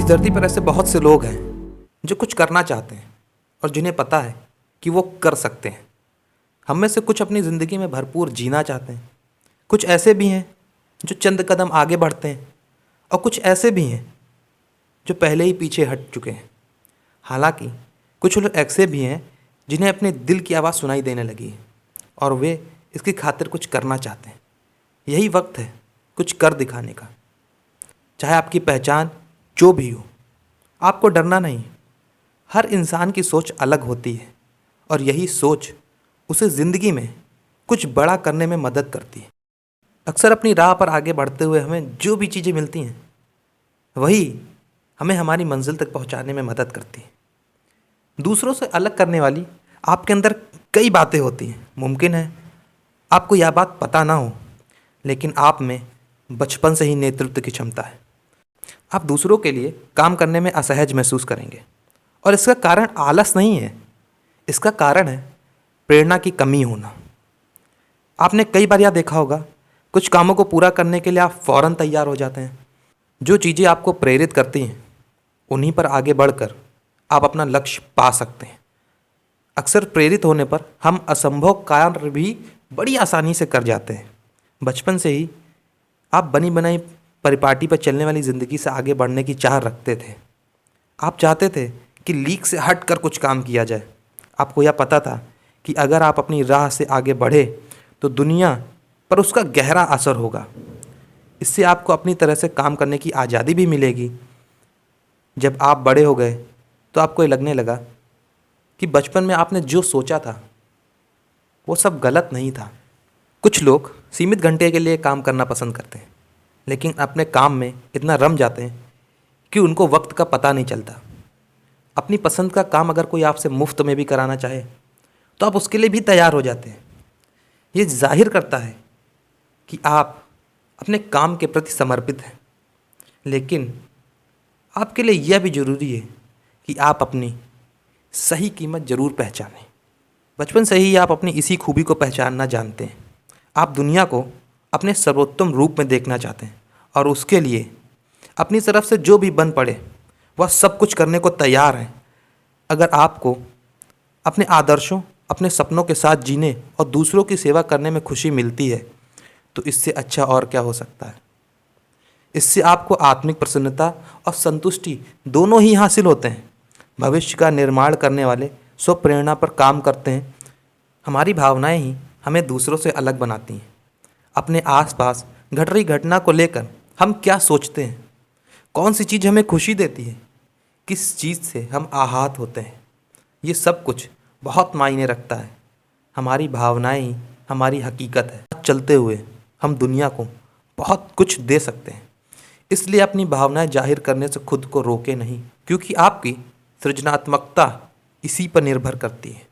धरती पर ऐसे बहुत से लोग हैं जो कुछ करना चाहते हैं और जिन्हें पता है कि वो कर सकते हैं। हम में से कुछ अपनी ज़िंदगी में भरपूर जीना चाहते हैं, कुछ ऐसे भी हैं जो चंद कदम आगे बढ़ते हैं और कुछ ऐसे भी हैं जो पहले ही पीछे हट चुके हैं। हालांकि कुछ लोग ऐसे भी हैं जिन्हें अपने दिल की आवाज़ सुनाई देने लगी है और वे इसकी खातिर कुछ करना चाहते हैं। यही वक्त है कुछ कर दिखाने का। चाहे आपकी पहचान जो भी हो, आपको डरना नहीं। हर इंसान की सोच अलग होती है और यही सोच उसे ज़िंदगी में कुछ बड़ा करने में मदद करती है। अक्सर अपनी राह पर आगे बढ़ते हुए हमें जो भी चीज़ें मिलती हैं वही हमें हमारी मंजिल तक पहुंचाने में मदद करती है। दूसरों से अलग करने वाली आपके अंदर कई बातें होती हैं। मुमकिन है आपको यह बात पता ना हो, लेकिन आप में बचपन से ही नेतृत्व की क्षमता है। आप दूसरों के लिए काम करने में असहज महसूस करेंगे और इसका कारण आलस नहीं है, इसका कारण है प्रेरणा की कमी होना। आपने कई बार यह देखा होगा, कुछ कामों को पूरा करने के लिए आप फ़ौरन तैयार हो जाते हैं। जो चीज़ें आपको प्रेरित करती हैं उन्हीं पर आगे बढ़कर आप अपना लक्ष्य पा सकते हैं। अक्सर प्रेरित होने पर हम असंभव कार्य भी बड़ी आसानी से कर जाते हैं। बचपन से ही आप बनी बनाई परिपाटी पर चलने वाली ज़िंदगी से आगे बढ़ने की चाह रखते थे। आप चाहते थे कि लीक से हट कर कुछ काम किया जाए। आपको यह पता था कि अगर आप अपनी राह से आगे बढ़े तो दुनिया पर उसका गहरा असर होगा। इससे आपको अपनी तरह से काम करने की आज़ादी भी मिलेगी। जब आप बड़े हो गए तो आपको ये लगने लगा कि बचपन में आपने जो सोचा था वो सब गलत नहीं था। कुछ लोग सीमित घंटे के लिए काम करना पसंद करते हैं, लेकिन अपने काम में इतना रम जाते हैं कि उनको वक्त का पता नहीं चलता। अपनी पसंद का काम अगर कोई आपसे मुफ्त में भी कराना चाहे तो आप उसके लिए भी तैयार हो जाते हैं। ये जाहिर करता है कि आप अपने काम के प्रति समर्पित हैं, लेकिन आपके लिए यह भी ज़रूरी है कि आप अपनी सही कीमत ज़रूर पहचानें। बचपन से ही आप अपनी इसी खूबी को पहचानना जानते हैं। आप दुनिया को अपने सर्वोत्तम रूप में देखना चाहते हैं और उसके लिए अपनी तरफ से जो भी बन पड़े वह सब कुछ करने को तैयार हैं। अगर आपको अपने आदर्शों, अपने सपनों के साथ जीने और दूसरों की सेवा करने में खुशी मिलती है तो इससे अच्छा और क्या हो सकता है। इससे आपको आत्मिक प्रसन्नता और संतुष्टि दोनों ही हासिल होते हैं। भविष्य का निर्माण करने वाले स्व प्रेरणा पर काम करते हैं। हमारी भावनाएं ही हमें दूसरों से अलग बनाती हैं। अपने आसपास घट रही घटना को लेकर हम क्या सोचते हैं, कौन सी चीज़ हमें खुशी देती है, किस चीज़ से हम आहत होते हैं, ये सब कुछ बहुत मायने रखता है। हमारी भावनाएं ही हमारी हकीकत है। चलते हुए हम दुनिया को बहुत कुछ दे सकते हैं। इसलिए अपनी भावनाएं जाहिर करने से खुद को रोके नहीं, क्योंकि आपकी सृजनात्मकता इसी पर निर्भर करती है।